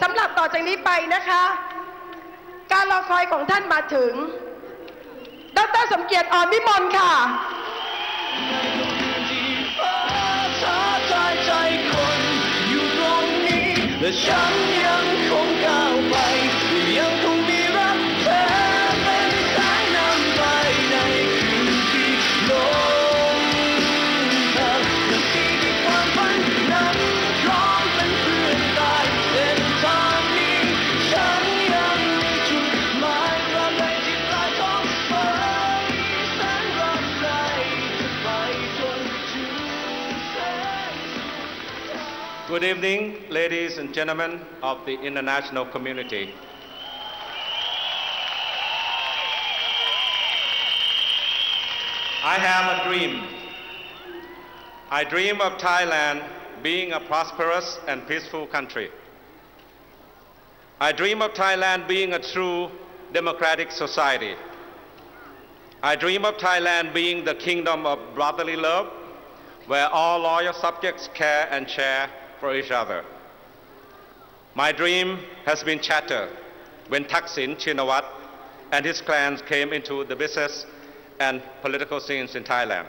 สำหรับต่อจากนี้ไปนะคะการรอคอยของท่านมาถึงดร.สมเกียรติ อ่อนวิมลค่ะและฉันยังคงก้าวไปยังคงมีรักเธอเป็นแสงนำไปในคืนที่ลงเธอที่ความฝันนั้นพร้อมเป็นเพื่อนตายเส้นทางนี้ฉันยังมีจุดหมายกลางในที่ปลายท้องฟ้าแสนรักใครไปจนถึงแสง Good evening, ladies and gentlemen of the international community. I have a dream. I dream of Thailand being a prosperous and peaceful country. I dream of Thailand being a true democratic society. I dream of Thailand being the kingdom of brotherly love, where all loyal subjects care and share for each other. My dream has been shattered when Thaksin Shinawatra and his clans came into the business and political scenes in Thailand.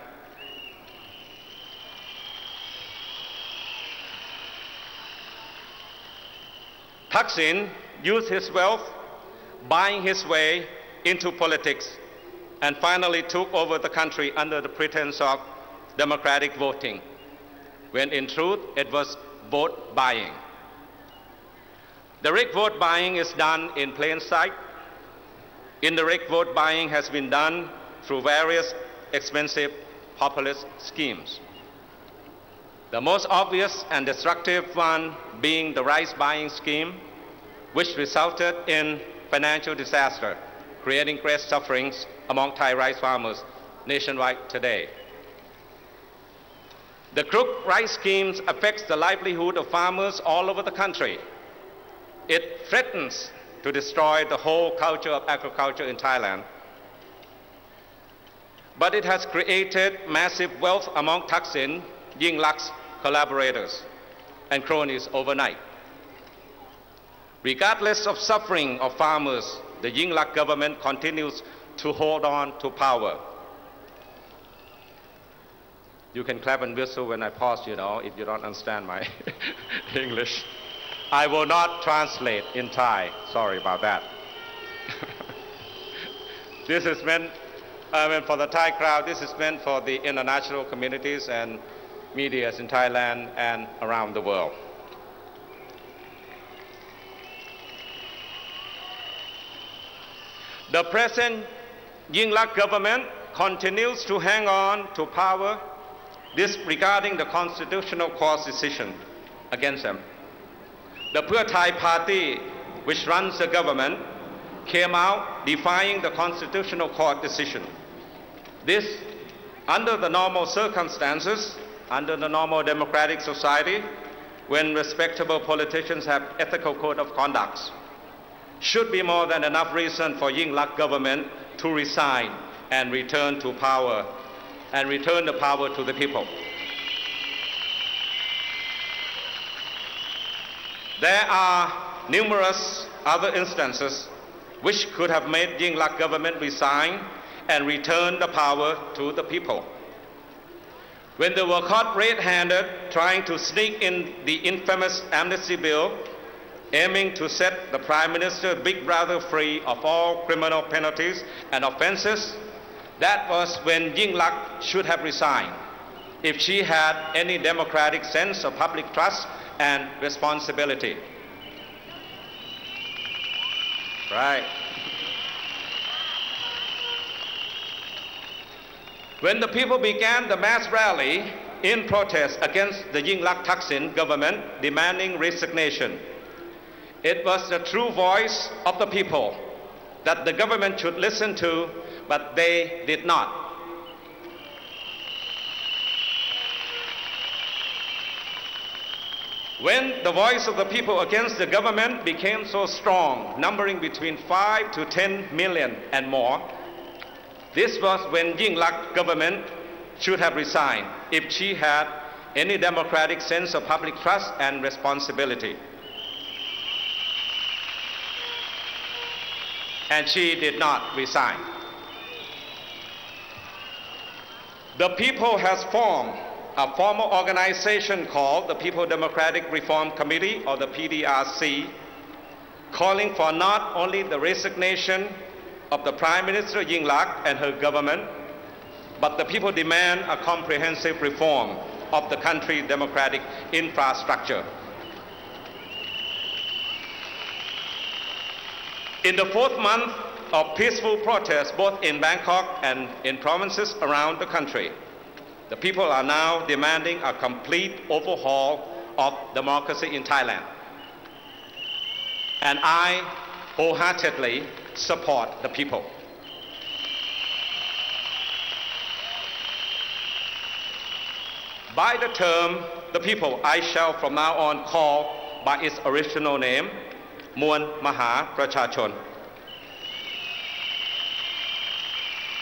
Thaksin used his wealth, buying his way into politics, and finally took over the country under the pretense of democratic voting, when in truth it was vote buying. The rigged vote buying is done in plain sight. Indirect vote buying has been done through various expensive populist schemes. The most obvious and destructive one being the rice buying scheme, which resulted in financial disaster, creating great sufferings among Thai rice farmers nationwide today. The crooked rice schemes affects the livelihood of farmers all over the country. It threatens to destroy the whole culture of agriculture in Thailand. But it has created massive wealth among Thaksin, Yingluck's collaborators and cronies overnight. Regardless of suffering of farmers, the Yingluck government continues to hold on to power. You can clap and whistle when I pause, if you don't understand my English. I will not translate in Thai. Sorry about that. This is meant for the Thai crowd. This is meant for the international communities and media in Thailand and around the world. The present Yingluck government continues to hang on to power, disregarding the Constitutional Court's decision against them. The Pheu Thai party, which runs the government, came out defying the Constitutional Court decision. This, under the normal circumstances, under the normal democratic society, when respectable politicians have ethical code of conduct, should be more than enough reason for Yingluck government to resign and return to power, and return the power to the people. There are numerous other instances which could have made Yingluck government resign and return the power to the people. When they were caught red-handed trying to sneak in the infamous amnesty bill, aiming to set the Prime Minister Big Brother free of all criminal penalties and offenses, that was when Yingluck should have resigned, if she had any democratic sense of public trust and responsibility. Right. When the people began the mass rally in protest against the Yingluck Thaksin government demanding resignation, it was the true voice of the people that the government should listen to, but they did not. When the voice of the people against the government became so strong, numbering between 5 to 10 million and more, this was when Yingluck government should have resigned if she had any democratic sense of public trust and responsibility. and she did not resign. The people has formed a formal organization called the People Democratic Reform Committee, or the PDRC, calling for not only the resignation of the Prime Minister Yingluck and her government, but the people demand a comprehensive reform of the country's democratic infrastructure. In the fourth month of peaceful protests, both in Bangkok and in provinces around the country, the people are now demanding a complete overhaul of democracy in Thailand. And I wholeheartedly support the people. By the term, the people, I shall from now on call by its original name, Muon Maha Prachachon,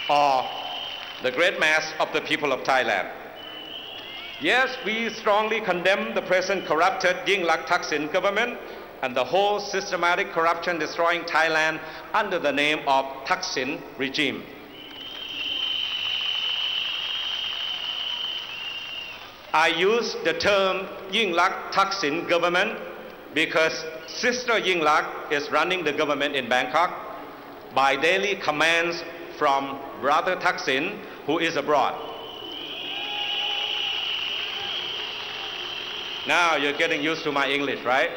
or the great mass of the people of Thailand. Yes, we strongly condemn the present corrupted Yingluck Thaksin government and the whole systematic corruption destroying Thailand under the name of Thaksin regime. I use the term Yingluck Thaksin government because Sister Yingluck is running the government in Bangkok by daily commands from Brother Thaksin, who is abroad. Now you're getting used to my English, right?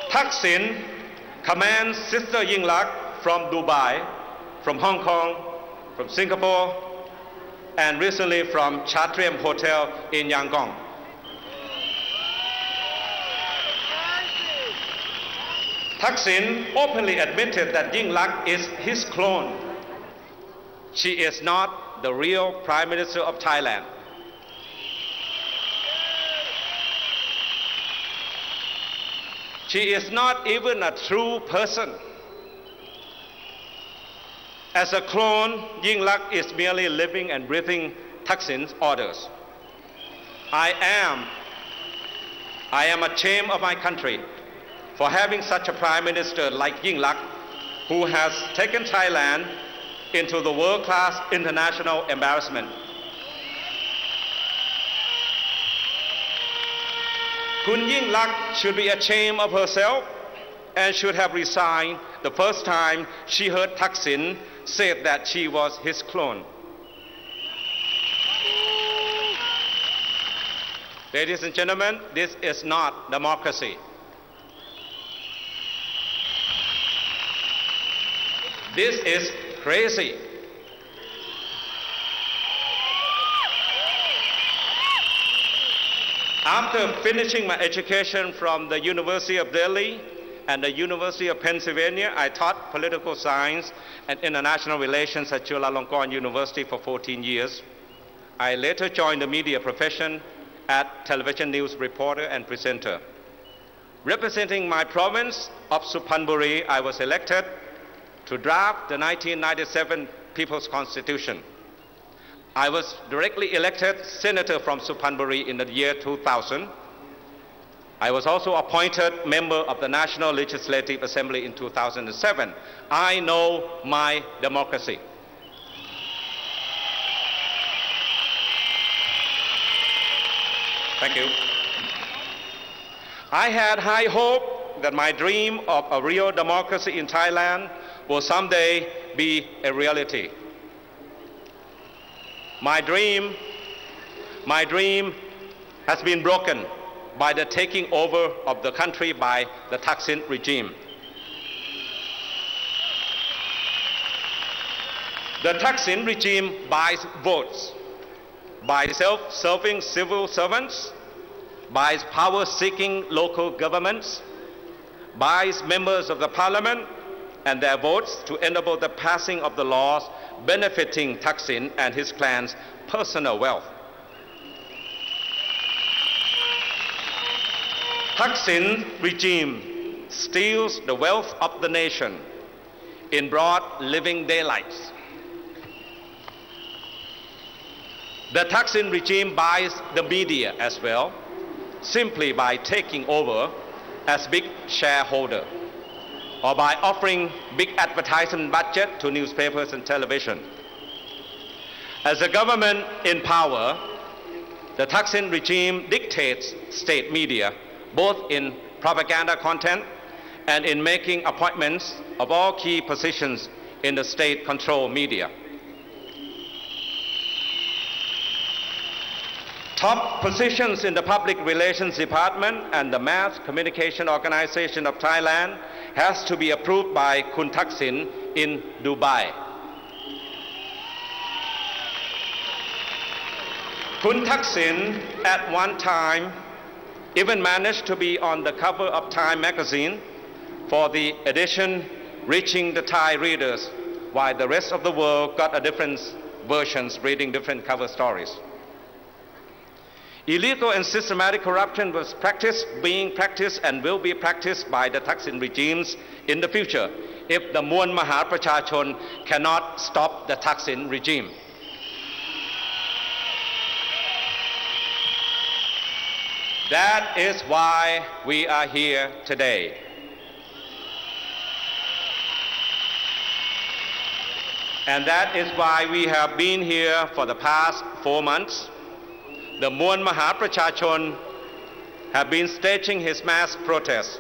Thaksin commands Sister Yingluck from Dubai, from Hong Kong, from Singapore, and recently from Chatrium Hotel in Yangon. Thaksin openly admitted that Yingluck is his clone. She is not the real Prime Minister of Thailand. She is not even a true person. As a clone, Yingluck is merely living and breathing Thaksin's orders. I am ashamed of my country for having such a Prime Minister like Yingluck, who has taken Thailand into the world-class international embarrassment. Kun Yingluck should be ashamed of herself and should have resigned the first time she heard Thaksin say that she was his clone. Ladies and gentlemen, this is not democracy. This is crazy. After finishing my education from the University of Delhi and the University of Pennsylvania, I taught political science and international relations at Chulalongkorn University for 14 years. I later joined the media profession as television news reporter and presenter. Representing my province of Suphanburi, I was elected to draft the 1997 People's Constitution. I was directly elected senator from Suphanburi in the year 2000. I was also appointed member of the National Legislative Assembly in 2007. I know my democracy. Thank you. I had high hope that my dream of a real democracy in Thailand will someday be a reality. My dream has been broken by the taking over of the country by the Thaksin regime. The Thaksin regime buys votes, buys self-serving civil servants, buys power-seeking local governments, buys members of the parliament and their votes to enable the passing of the laws benefiting Thaksin and his clan's personal wealth. Thaksin regime steals the wealth of the nation in broad living daylights. The Thaksin regime buys the media as well, simply by taking over as big shareholder or by offering big advertisement budget to newspapers and television. As a government in power, the Thaksin regime dictates state media, both in propaganda content and in making appointments of all key positions in the state-controlled media. Top positions in the Public Relations Department and the Mass Communication Organization of Thailand has to be approved by Kun Thaksin in Dubai. Kun Thaksin at one time even managed to be on the cover of Time magazine for the edition reaching the Thai readers, while the rest of the world got a different versions reading different cover stories. Illegal and systematic corruption was being practiced and will be practiced by the Thaksin regimes in the future if the Muon Maha Prachachon cannot stop the Thaksin regime. That is why we are here today. And that is why we have been here for the past 4 months. The Muon Maha Prachachon have been staging his mass protest,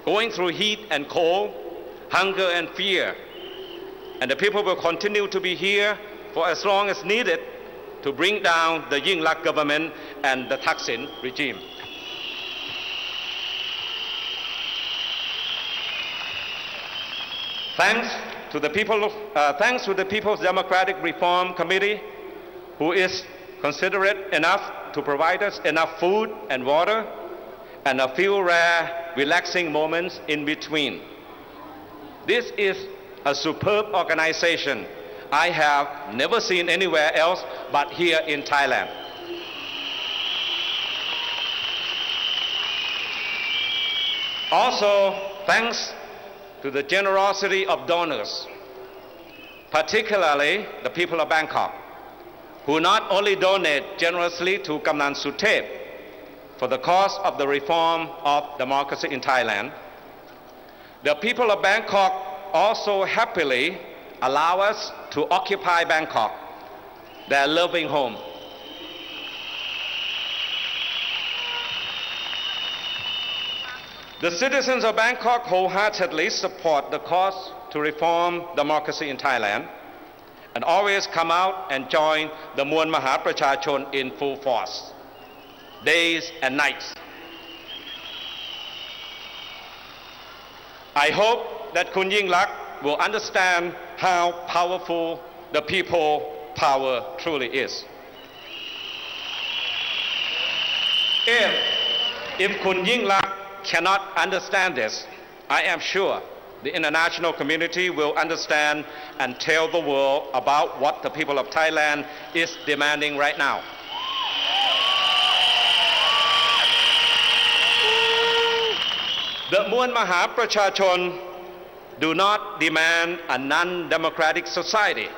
going through heat and cold, hunger and fear. And the people will continue to be here for as long as needed to bring down the Yingluck government and the Thaksin regime. Thanks to the People's Democratic Reform Committee, who is considerate enough to provide us enough food and water and a few rare relaxing moments in between. This is a superb organization I have never seen anywhere else but here in Thailand. Also, thanks to the generosity of donors, particularly the people of Bangkok, who not only donate generously to Kamnan Suthep for the cause of the reform of democracy in Thailand, the people of Bangkok also happily allow us to occupy Bangkok, their loving home. The citizens of Bangkok wholeheartedly support the cause to reform democracy in Thailand and always come out and join the Muon Maha Prachachon in full force, days and nights. I hope that Kun Yingluck will understand how powerful the people power truly is. If Kun Yingluck cannot understand this, I am sure the international community will understand and tell the world about what the people of Thailand is demanding right now. The Muon Maha Prachachon do not demand a non-democratic society.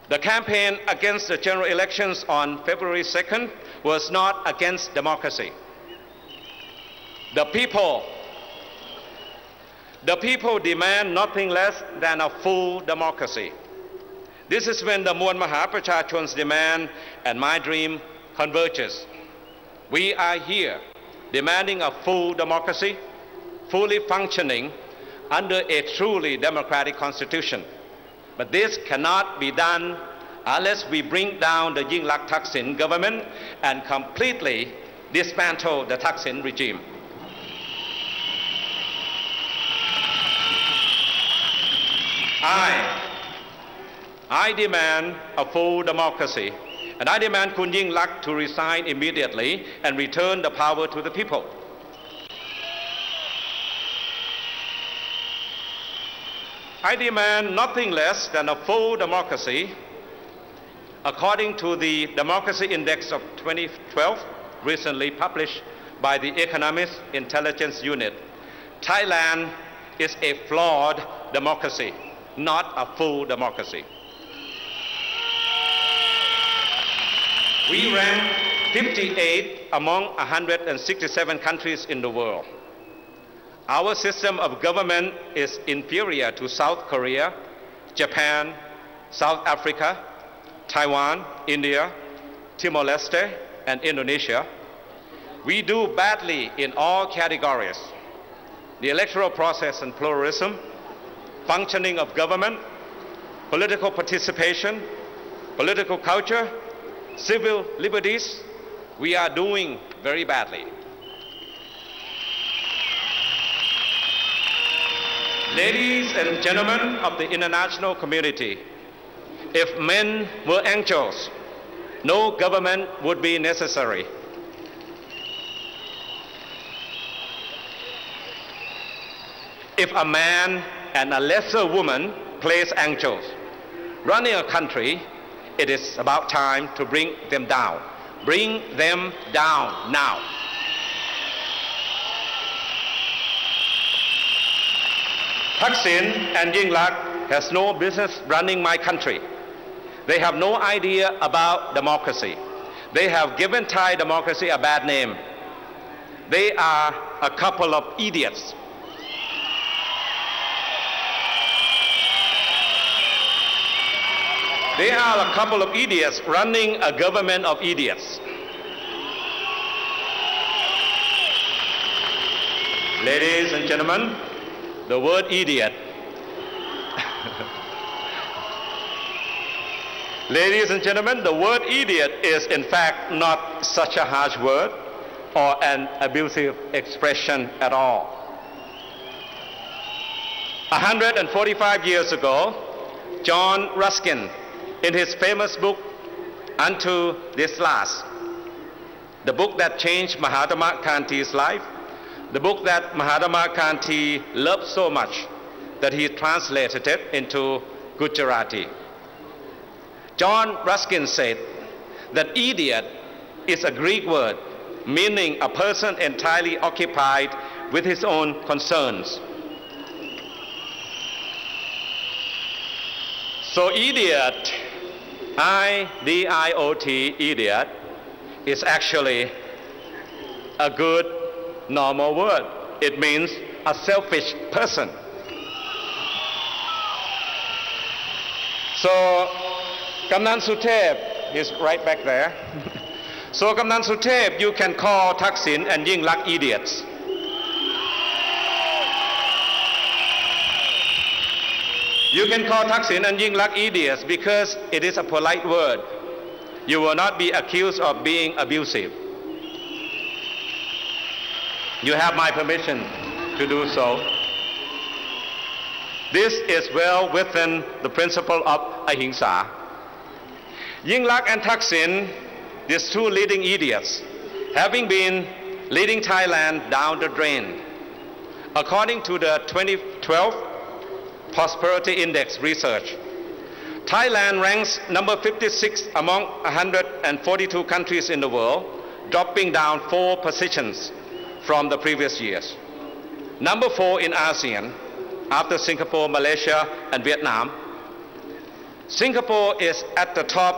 The campaign against the general elections on February 2nd was not against democracy. The people demand nothing less than a full democracy. This is when the Muon Maha Prachachon's demand and my dream converges. We are here demanding a full democracy, fully functioning under a truly democratic constitution. But this cannot be done unless we bring down the Yingluck Thaksin government and completely dismantle the Thaksin regime. I demand a full democracy, and I demand Kun Yingluck to resign immediately and return the power to the people. I demand nothing less than a full democracy. According to the Democracy Index of 2012, recently published by the Economist Intelligence Unit, Thailand is a flawed democracy, not a full democracy. We rank 58 among 167 countries in the world. Our system of government is inferior to South Korea, Japan, South Africa, Taiwan, India, Timor-Leste, and Indonesia. We do badly in all categories: the electoral process and pluralism, functioning of government, political participation, political culture, civil liberties. We are doing very badly. Ladies and gentlemen of the international community, if men were angels, no government would be necessary. If a man and a lesser woman plays angels, running a country, it is about time to bring them down. Bring them down now. Thaksin and Yingluck has no business running my country. They have no idea about democracy. They have given Thai democracy a bad name. They are a couple of idiots. They are a couple of idiots running a government of idiots. Ladies and gentlemen, the word idiot. Ladies and gentlemen, the word idiot is in fact not such a harsh word or an abusive expression at all. 145 years ago, John Ruskin, in his famous book, Unto This Last, the book that changed Mahatma Gandhi's life, the book that Mahatma Gandhi loved so much that he translated it into Gujarati. John Ruskin said that idiot is a Greek word meaning a person entirely occupied with his own concerns. So idiot, I-D-I-O-T, idiot, is actually a good normal word. It means a selfish person. So Kamnan Suthep is right back there. So Kamnan Suthep, you can call Thaksin and Yingluck idiots. You can call Thaksin and Yingluck idiots because it is a polite word. You will not be accused of being abusive. You have my permission to do so. This is well within the principle of ahimsa. Yingluck and Thaksin, these two leading idiots, having been leading Thailand down the drain. According to the 2012 Prosperity Index research, Thailand ranks number 56 among 142 countries in the world, dropping down 4 positions from the previous years. Number 4 in ASEAN, after Singapore, Malaysia, and Vietnam. Singapore is at the top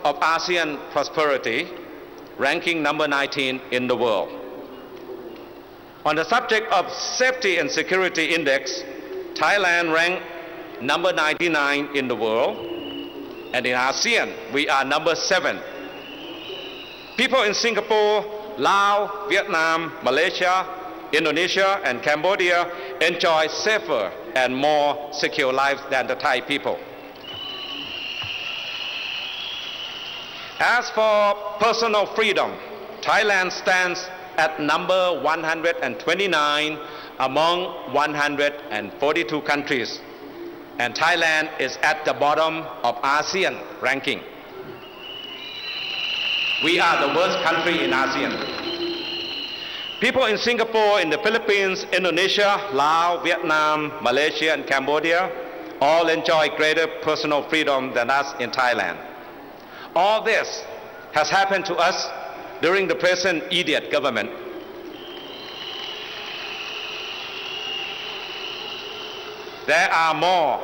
of ASEAN prosperity, ranking number 19 in the world. On the subject of Safety and Security Index, Thailand ranked number 99 in the world, and in ASEAN, we are number 7. People in Singapore, Laos, Vietnam, Malaysia, Indonesia, and Cambodia enjoy safer and more secure lives than the Thai people. As for personal freedom, Thailand stands at number 129 among 142 countries, and Thailand is at the bottom of ASEAN ranking. We are the worst country in ASEAN. People in Singapore, in the Philippines, Indonesia, Laos, Vietnam, Malaysia, and Cambodia all enjoy greater personal freedom than us in Thailand. All this has happened to us during the present idiot government. There are more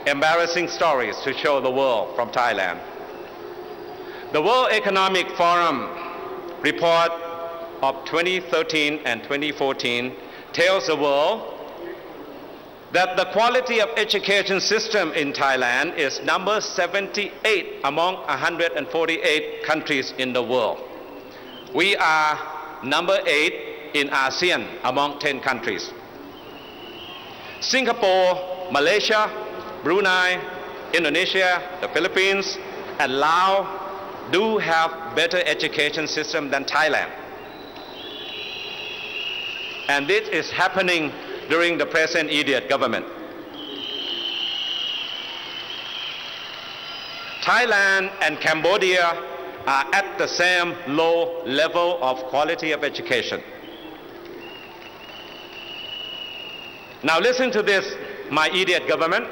embarrassing stories to show the world from Thailand. The World Economic Forum report of 2013 and 2014 tells the world that the quality of education system in Thailand is number 78 among 148 countries in the world. We are number 8 in ASEAN among 10 countries. Singapore, Malaysia, Brunei, Indonesia, the Philippines, and Laos do have better education system than Thailand. And this is happening during the present idiot government. Thailand and Cambodia are at the same low level of quality of education. Now listen to this, my idiot government.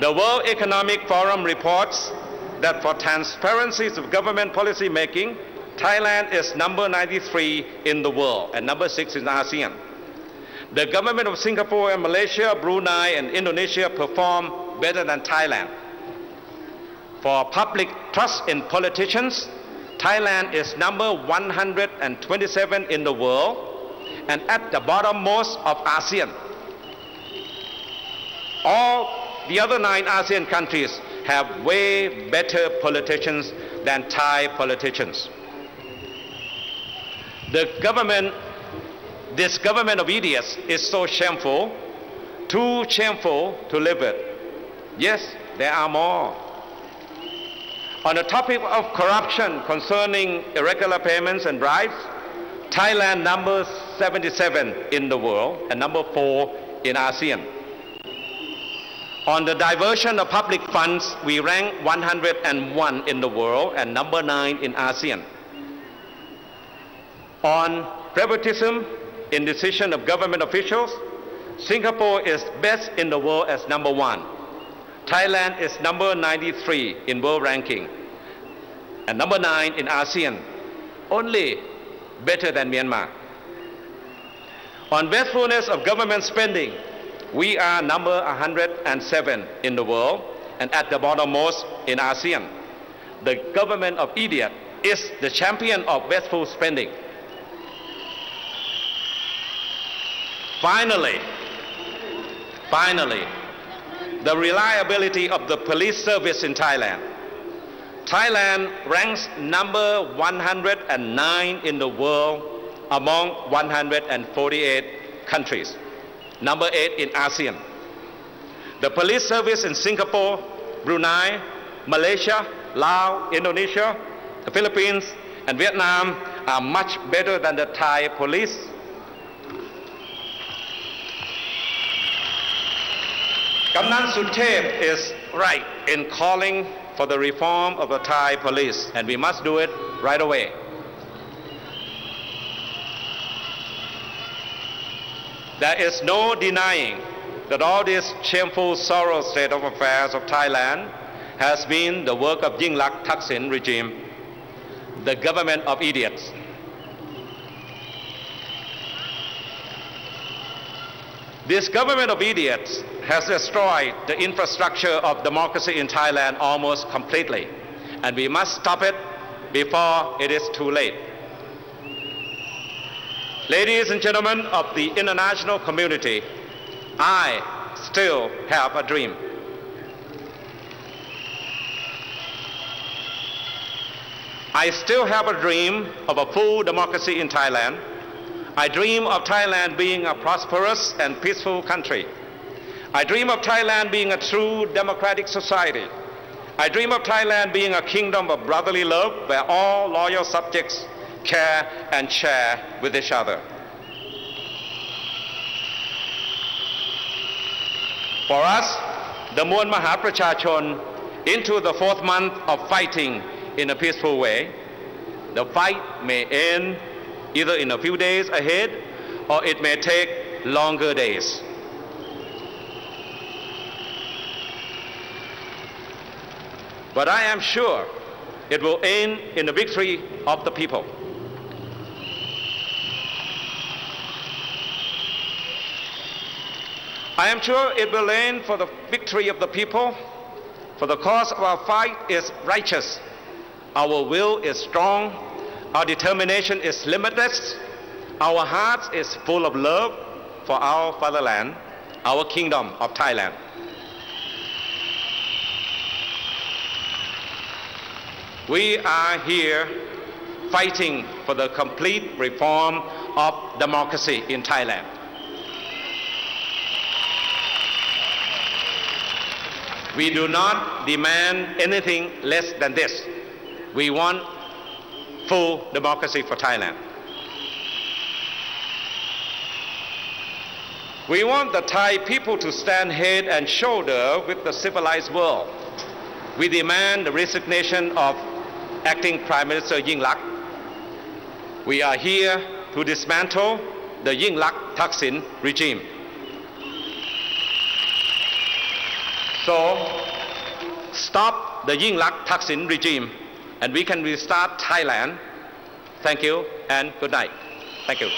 The World Economic Forum reports that for transparency of government policy making, Thailand is number 93 in the world and number 6 in ASEAN. The government of Singapore and Malaysia, Brunei and Indonesia perform better than Thailand. For public trust in politicians, Thailand is number 127 in the world and at the bottommost of ASEAN. All the other 9 ASEAN countries have way better politicians than Thai politicians. This government of idiots is so shameful, too shameful to live with. Yes, there are more. On the topic of corruption concerning irregular payments and bribes, Thailand number 77 in the world and number 4 in ASEAN. On the diversion of public funds, we rank 101 in the world and number 9 in ASEAN. On favoritism in decision of government officials, Singapore is best in the world as number 1. Thailand is number 93 in world ranking and number 9 in ASEAN, only better than Myanmar. On wastefulness of government spending, we are number 107 in the world and at the bottommost in ASEAN. The government of idiot is the champion of wasteful spending. Finally, the reliability of the police service in Thailand. Thailand ranks number 109 in the world among 148 countries, number 8 in ASEAN. The police service in Singapore, Brunei, Malaysia, Laos, Indonesia, the Philippines, and Vietnam are much better than the Thai police. Kamnan Suthep is right in calling for the reform of the Thai police, and we must do it right away. There is no denying that all this shameful, sorrow state of affairs of Thailand has been the work of Yingluck Thaksin regime, the government of idiots. This government of idiots has destroyed the infrastructure of democracy in Thailand almost completely, and we must stop it before it is too late. Ladies and gentlemen of the international community, I still have a dream. I still have a dream of a full democracy in Thailand. I dream of Thailand being a prosperous and peaceful country. I dream of Thailand being a true democratic society. I dream of Thailand being a kingdom of brotherly love where all loyal subjects care and share with each other. For us, the Muon Maha Prachachon, into the 4th month of fighting in a peaceful way, the fight may end either in a few days ahead or it may take longer days. But I am sure it will end in the victory of the people. I am sure it will end for the victory of the people, for the cause of our fight is righteous. Our will is strong, our determination is limitless, our hearts is full of love for our fatherland, our kingdom of Thailand. We are here fighting for the complete reform of democracy in Thailand. We do not demand anything less than this. We want full democracy for Thailand. We want the Thai people to stand head and shoulder with the civilized world. We demand the resignation of acting Prime Minister Yingluck. We are here to dismantle the Yingluck-Thaksin regime. So, stop the Yingluck-Thaksin regime and we can restart Thailand. Thank you and good night. Thank you.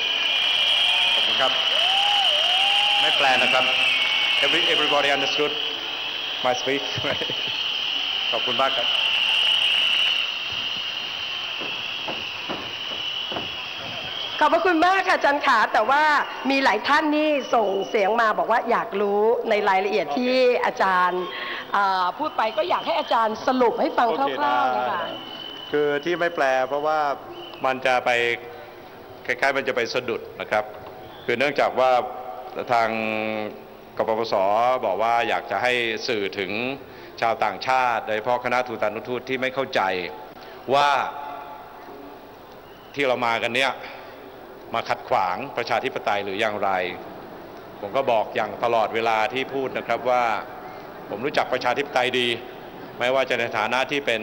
ขอบคุณครับไม่แปลนะครับ Everybody understood my speech ขอบคุณมากครับขอบพระคุณมากค่ะอาจารย์ขาแต่ว่ามีหลายท่านนี่ส่งเสียงมาบอกว่าอยากรู้ในรายละเอียดที่อาจารย์พูดไปก็อยากให้อาจารย์สรุปให้ฟังคร่าวๆนะคะคือที่ไม่แปลเพราะว่ามันจะไปคล้ายๆมันจะไปสะดุดนะครับคือเนื่องจากว่าทางกปปส.บอกว่าอยากจะให้สื่อถึงชาวต่างชาติโดยเฉพาะคณะทูตานุทูตที่ไม่เข้าใจว่าที่เรามากันเนี้ยมาขัดขวางประชาธิปไตยหรืออย่างไรผมก็บอกอย่างตลอดเวลาที่พูดนะครับว่าผมรู้จักประชาธิปไตยดีไม่ว่าจะในฐานะที่เป็น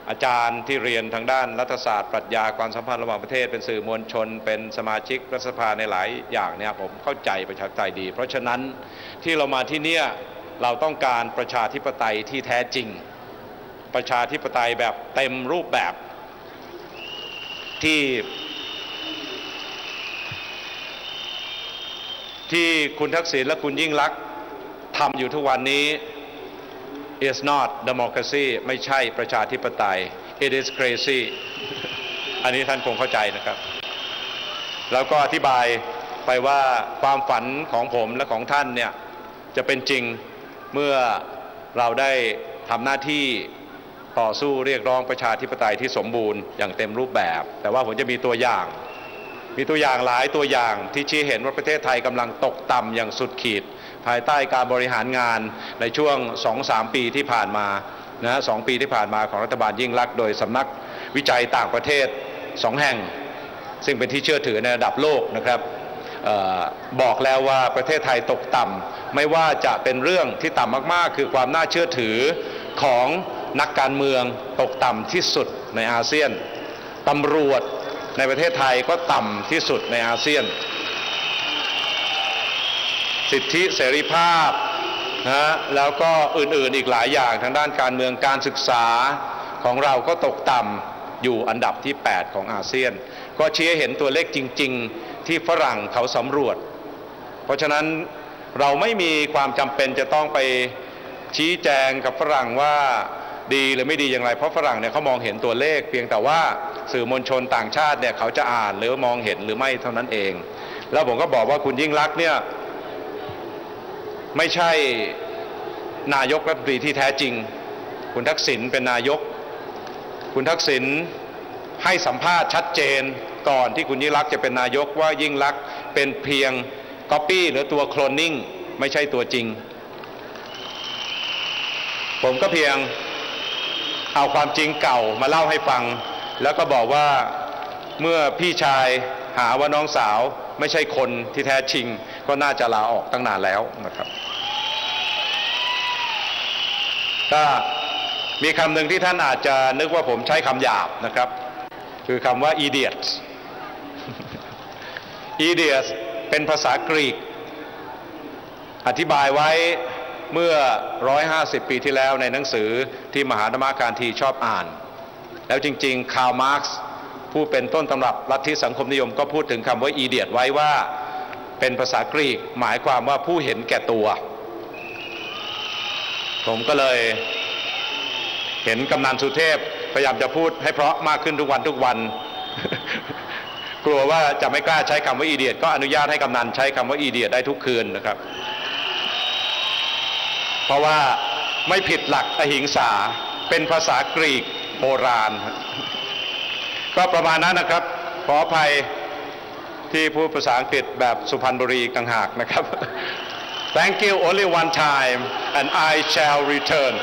อาจารย์ที่เรียนทางด้านรัฐศาสตร์ปรัชญาความสัมพันธ์ระหว่างประเทศเป็นสื่อมวลชนเป็นสมาชิกรัฐสภาในหลายอย่างเนี่ยผมเข้าใจประชาธิปไตยดีเพราะฉะนั้นที่เรามาที่เนี่ยเราต้องการประชาธิปไตยที่แท้จริงประชาธิปไตยแบบเต็มรูปแบบที่คุณทักษิณและคุณยิ่งลักษณ์ทำอยู่ทุกวันนี้ is not democracy ไม่ใช่ประชาธิปไตย it is crazy อันนี้ท่านคงเข้าใจนะครับแล้วก็อธิบายไปว่าความฝันของผมและของท่านเนี่ยจะเป็นจริงเมื่อเราได้ทำหน้าที่ต่อสู้เรียกร้องประชาธิปไตยที่สมบูรณ์อย่างเต็มรูปแบบแต่ว่าผมจะมีตัวอย่างหลายตัวอย่างที่ชี้เห็นว่าประเทศไทยกำลังตกต่ำอย่างสุดขีดภายใต้การบริหารงานในช่วง 2-3 ปีที่ผ่านมา2 ปีที่ผ่านมาของรัฐบาลยิ่งลักษณ์โดยสำนักวิจัยต่างประเทศ2 แห่งซึ่งเป็นที่เชื่อถือในระดับโลกนะครับบอกแล้วว่าประเทศไทยตกต่ำไม่ว่าจะเป็นเรื่องที่ต่ำมากๆคือความน่าเชื่อถือของนักการเมืองตกต่ำที่สุดในอาเซียนตำรวจในประเทศไทยก็ต่ำที่สุดในอาเซียนสิทธิเสรีภาพแล้วก็อื่นๆอีกหลายอย่างทางด้านการเมืองการศึกษาของเราก็ตกต่ำอยู่อันดับที่ 8 ของอาเซียนก็ชี้ให้เห็นตัวเลขจริงๆที่ฝรั่งเขาสำรวจเพราะฉะนั้นเราไม่มีความจำเป็นจะต้องไปชี้แจงกับฝรั่งว่าดีหรือไม่ดีอย่างไรเพราะฝรั่งเนี่ยเขามองเห็นตัวเลขเพียงแต่ว่าสื่อมวลชนต่างชาติเนี่ยเขาจะอ่านหรือมองเห็นหรือไม่เท่านั้นเองแล้วผมก็บอกว่าคุณยิ่งลักษณ์เนี่ยไม่ใช่นายกรัฐมนตรีที่แท้จริงคุณทักษิณเป็นนายกคุณทักษิณให้สัมภาษณ์ชัดเจนก่อนที่คุณยิ่งลักษณ์จะเป็นนายกว่ายิ่งลักษณ์เป็นเพียงก๊อปปี้หรือตัวโคลนนิ่งไม่ใช่ตัวจริงผมก็เพียงเอาความจริงเก่ามาเล่าให้ฟังแล้วก็บอกว่าเมื่อพี่ชายหาว่าน้องสาวไม่ใช่คนที่แท้จริงก็น่าจะลาออกตั้งนานแล้วนะครับก็มีคำหนึ่งที่ท่านอาจจะนึกว่าผมใช้คำหยาบนะครับคือคำว่า idiot idiot เป็นภาษากรีกอธิบายไว้เมื่อ150 ปีที่แล้วในหนังสือที่มหาธรรมการทีชอบอ่านแล้วจริงๆคาร์ล มาร์กซ์ผู้เป็นต้นตำรับลัทธิสังคมนิยมก็พูดถึงคำว่า idiot ไว้ว่าเป็นภาษากรีกหมายความว่าผู้เห็นแก่ตัวผมก็เลยเห็นกำนันสุเทพพยายามจะพูดให้เพราะมากขึ้นทุกวันกลัวว่าจะไม่กล้าใช้คำว่า idiot ก็อนุญาตให้กำนันใช้คำว่า idiot ได้ทุกคืนนะครับ เพราะว่าไม่ผิดหลักอหิงสาเป็นภาษากรีกโบราณก็ประมาณนั้นนะครับขออภัยที่พูดภาษาอังกฤษแบบสุพรรณบุรีต่างหากนะครับ Thank you only one time and I shall return